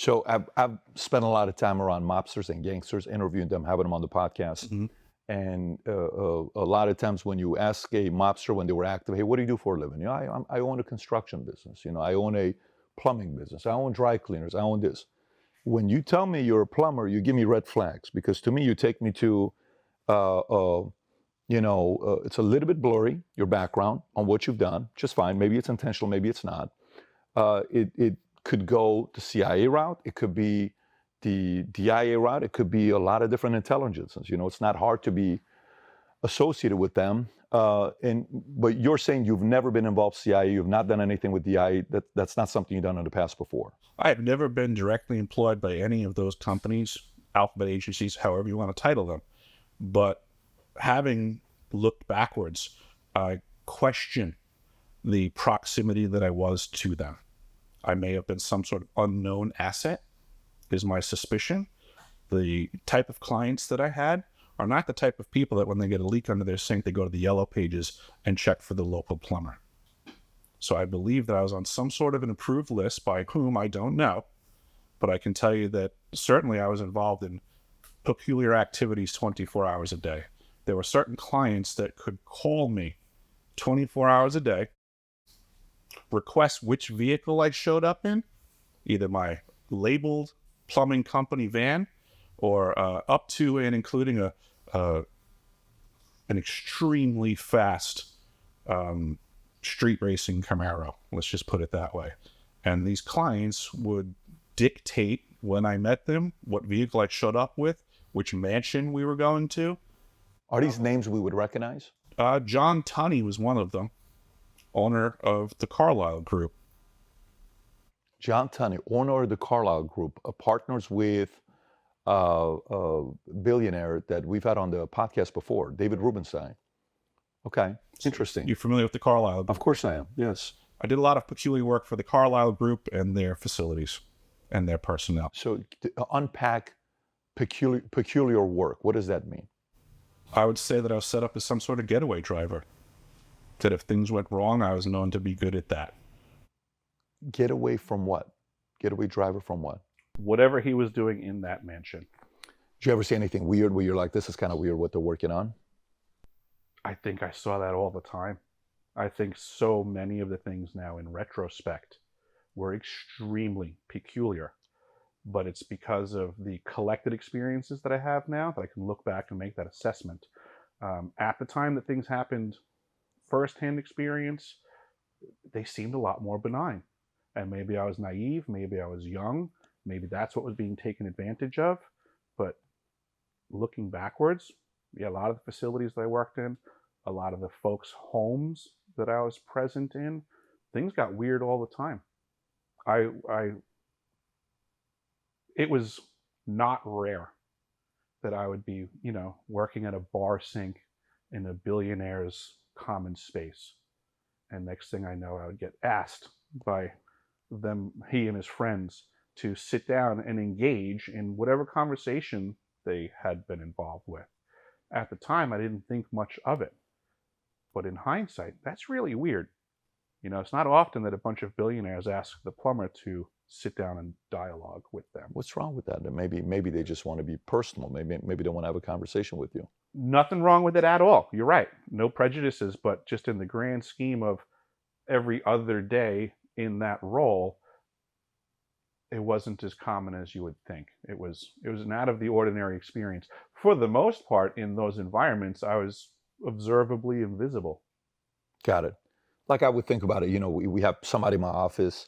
So I've spent a lot of time around mobsters and gangsters, interviewing them, having them on the podcast. Mm-hmm. And a lot of times when you ask a mobster when they were active, hey, what do you do for a living? You know, I own a construction business. You know, I own a plumbing business. I own dry cleaners. I own this. When you tell me you're a plumber, you give me red flags, because to me, you take me to, it's a little bit blurry, your background on what you've done, just fine. Maybe it's intentional, maybe it's not. It could go the CIA route. It could be the DIA route. It could be a lot of different intelligences. You know, it's not hard to be associated with them. But you're saying you've never been involved with CIA. You've not done anything with DIA. That's not something you've done in the past before. I have never been directly employed by any of those companies, alphabet agencies, however you want to title them. But having looked backwards, I question the proximity that I was to them. I may have been some sort of unknown asset, is my suspicion. The type of clients that I had are not the type of people that when they get a leak under their sink, they go to the yellow pages and check for the local plumber. So I believe that I was on some sort of an approved list by whom I don't know, but I can tell you that certainly I was involved in peculiar activities 24 hours a day. There were certain clients that could call me 24 hours a day, request which vehicle I showed up in, either my labeled plumbing company van or up to and including an extremely fast street racing Camaro, let's just put it that way. And these clients would dictate when I met them, what vehicle I showed up with, which mansion we were going to. Are these names we would recognize? John Tunney was one of them, owner of the Carlyle Group. John Tunney, owner of the Carlyle Group, partners with a billionaire that we've had on the podcast before, David Rubenstein. Okay, interesting. You're familiar with the Carlyle Group? Of course I am, yes. I did a lot of peculiar work for the Carlyle Group and their facilities and their personnel. So unpack peculiar work. What does that mean? I would say that I was set up as some sort of getaway driver. That if things went wrong, I was known to be good at that. Getaway from what? Getaway driver from what? Whatever he was doing in that mansion. Did you ever see anything weird where you're like, this is kind of weird what they're working on? I think I saw that all the time. I think so many of the things now in retrospect were extremely peculiar. But it's because of the collected experiences that I have now that I can look back and make that assessment. At the time that things happened, firsthand experience, they seemed a lot more benign. And maybe I was naive, maybe I was young, maybe that's what was being taken advantage of. But looking backwards, yeah, a lot of the facilities that I worked in, a lot of the folks' homes that I was present in, things got weird all the time. It was not rare that I would be, working at a bar sink in a billionaire's common space. And next thing I know, I would get asked by them, he and his friends, to sit down and engage in whatever conversation they had been involved with. At the time, I didn't think much of it. But in hindsight, that's really weird. It's not often that a bunch of billionaires ask the plumber to sit down and dialogue with them. What's wrong with that? Maybe they just want to be personal. Maybe they want to have a conversation with you. Nothing wrong with it at all. You're right. No prejudices, but just in the grand scheme of every other day in that role, it wasn't as common as you would think. It was an out of the ordinary experience. For the most part, in those environments, I was observably invisible. Got it. Like I would think about it, we have somebody in my office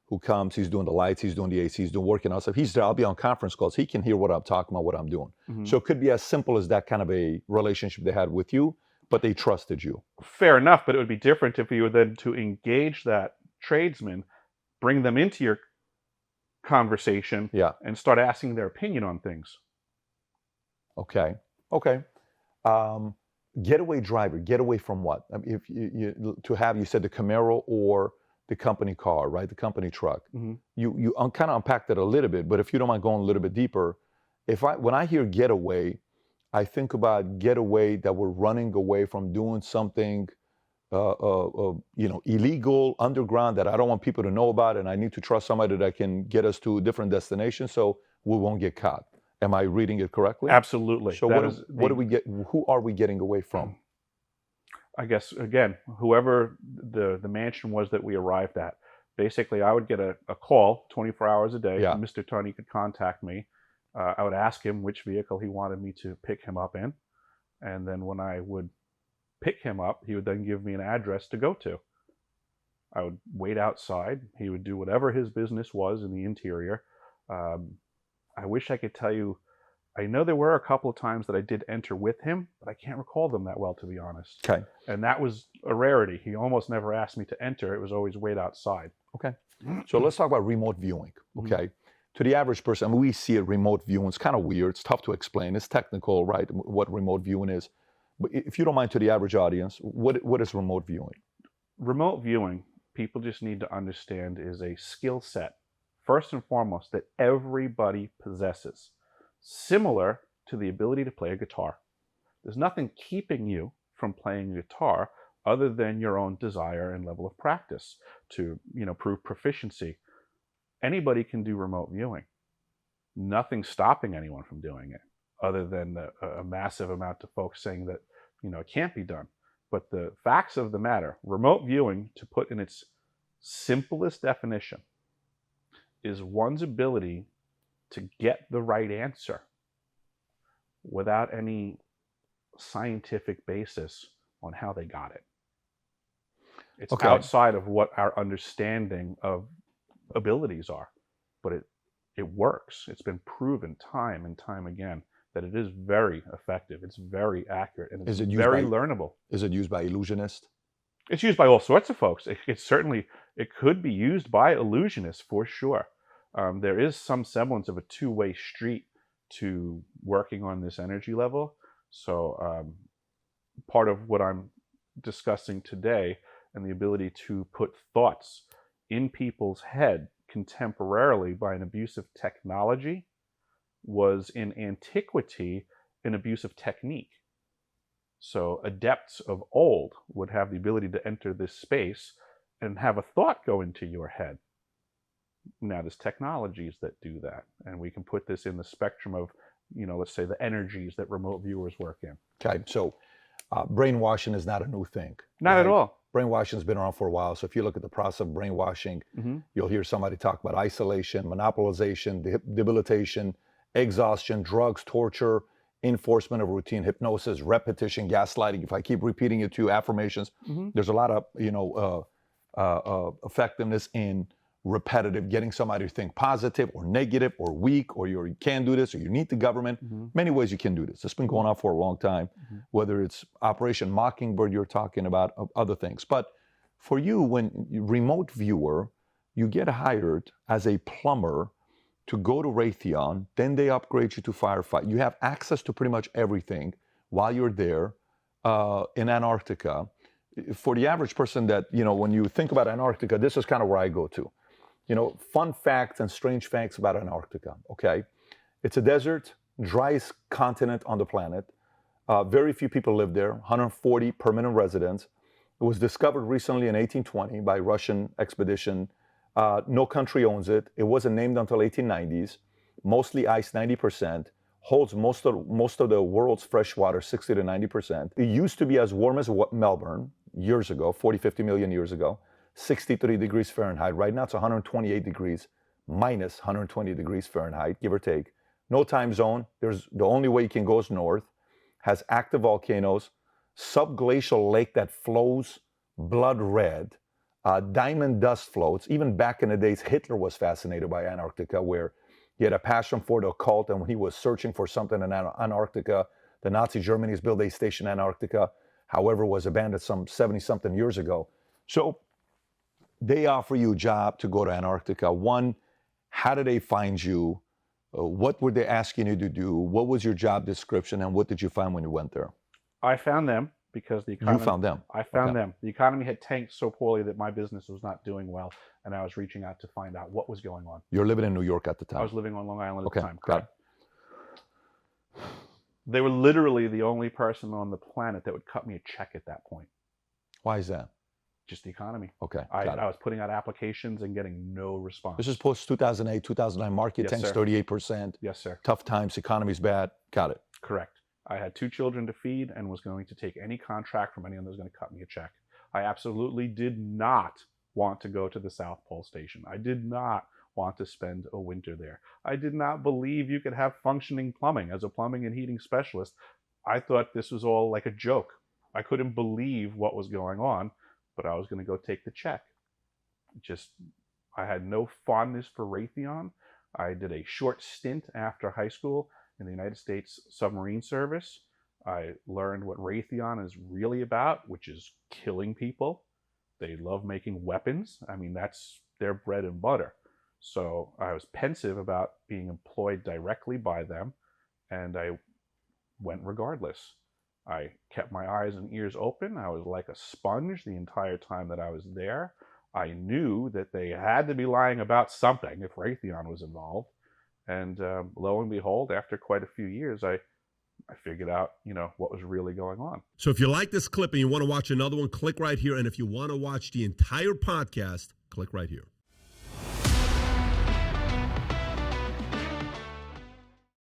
who comes, he's doing the lights, he's doing the AC, he's doing working on stuff. He's there, I'll be on conference calls. He can hear what I'm talking about, what I'm doing. Mm-hmm. So it could be as simple as that kind of a relationship they had with you, but they trusted you. Fair enough, but it would be different if you were then to engage that tradesman, bring them into your conversation, and start asking their opinion on things. Okay. Getaway driver, getaway from what? I mean, if you said the Camaro or the company car, right? The company truck. Mm-hmm. You kind of unpacked that a little bit, but if you don't mind going a little bit deeper, when I hear getaway, I think about getaway that we're running away from doing something illegal underground that I don't want people to know about, and I need to trust somebody that can get us to a different destination so we won't get caught. Am I reading it correctly? Absolutely. So what do we get? Who are we getting away from? I guess, again, whoever the mansion was that we arrived at, basically I would get a call 24 hours a day. Yeah. Mr. Tunney could contact me. I would ask him which vehicle he wanted me to pick him up in. And then when I would pick him up, he would then give me an address to go to. I would wait outside. He would do whatever his business was in the interior. I wish I could tell you. I know there were a couple of times that I did enter with him, but I can't recall them that well, to be honest. Okay. And that was a rarity. He almost never asked me to enter. It was always wait outside. Okay. So let's talk about remote viewing. Okay. To the average person, I mean, we see a remote viewing. It's kind of weird. It's tough to explain. It's technical, right? What remote viewing is. But if you don't mind, to the average audience, what is remote viewing? Remote viewing, people just need to understand, is a skill set, first and foremost, that everybody possesses. Similar to the ability to play a guitar. There's nothing keeping you from playing a guitar other than your own desire and level of practice to, prove proficiency. Anybody can do remote viewing. Nothing's stopping anyone from doing it other than a massive amount of folks saying that, it can't be done. But the facts of the matter, remote viewing, to put in its simplest definition, is one's ability to get the right answer without any scientific basis on how they got it. It's outside of what our understanding of abilities are, but it works. It's been proven time and time again that it is very effective. It's very accurate, and it's very learnable. Is it used by illusionists? It's used by all sorts of folks. It could be used by illusionists for sure. There is some semblance of a two-way street to working on this energy level. So part of what I'm discussing today and the ability to put thoughts in people's head contemporarily by an abuse of technology was in antiquity an abuse of technique. So adepts of old would have the ability to enter this space and have a thought go into your head. Now, there's technologies that do that, and we can put this in the spectrum of, let's say the energies that remote viewers work in. Okay, so brainwashing is not a new thing. Not at all. Brainwashing has been around for a while. So if you look at the process of brainwashing, you'll hear somebody talk about isolation, monopolization, debilitation, exhaustion, drugs, torture, enforcement of routine, hypnosis, repetition, gaslighting. If I keep repeating it to you, affirmations, there's a lot of effectiveness in repetitive, getting somebody to think positive or negative or weak, or you can't do this, or you need the government. Many ways you can do this. It's been going on for a long time, whether it's Operation Mockingbird you're talking about, other things. But for you, when remote viewer, you get hired as a plumber to go to Raytheon, then they upgrade you to firefighter. You have access to pretty much everything while you're there in Antarctica. For the average person that, when you think about Antarctica, this is kind of where I go to. Fun facts and strange facts about Antarctica, okay? It's a desert, driest continent on the planet. Very few people live there, 140 permanent residents. It was discovered recently in 1820 by Russian expedition. No country owns it. It wasn't named until 1890s. Mostly ice, 90%. Holds most of the world's fresh water, 60 to 90%. It used to be as warm as Melbourne years ago, 40, 50 million years ago. 63 degrees Fahrenheit. Right now it's 128 degrees, minus 120 degrees Fahrenheit, give or take. No time zone. The only way you can go is north. Has active volcanoes, subglacial lake that flows blood red, diamond dust floats. Even back in the days, Hitler was fascinated by Antarctica, where he had a passion for the occult, and when he was searching for something in Antarctica, the Nazi Germany's built a station in Antarctica, however, was abandoned some 70-something years ago. So they offer you a job to go to Antarctica. One, how did they find you? What were they asking you to do? What was your job description, and what did you find when you went there? I found them because the economy... You found them? I found them. The economy had tanked so poorly that my business was not doing well, and I was reaching out to find out what was going on. You're living in New York at the time? I was living on Long Island at the time. Got it. They were literally the only person on the planet that would cut me a check at that point. Why is that? Just the economy. Okay, I got it. was putting out applications and getting no response. This is post 2008, 2009. Market Yes, tanks sir. 38%. Yes, sir. Tough times. Economy's bad. Got it. Correct. I had 2 children to feed and was going to take any contract from anyone that was going to cut me a check. I absolutely did not want to go to the South Pole Station. I did not want to spend a winter there. I did not believe you could have functioning plumbing. As a plumbing and heating specialist, I thought this was all like a joke. I couldn't believe what was going on, but I was going to go take the check. I had no fondness for Raytheon. I did a short stint after high school in the United States Submarine Service. I learned what Raytheon is really about, which is killing people. They love making weapons. I mean, that's their bread and butter. So I was pensive about being employed directly by them, and I went regardless. I kept my eyes and ears open. I was like a sponge the entire time that I was there. I knew that they had to be lying about something if Raytheon was involved. And lo and behold, after quite a few years, I figured out, what was really going on. So if you like this clip and you want to watch another one, click right here. And if you want to watch the entire podcast, click right here.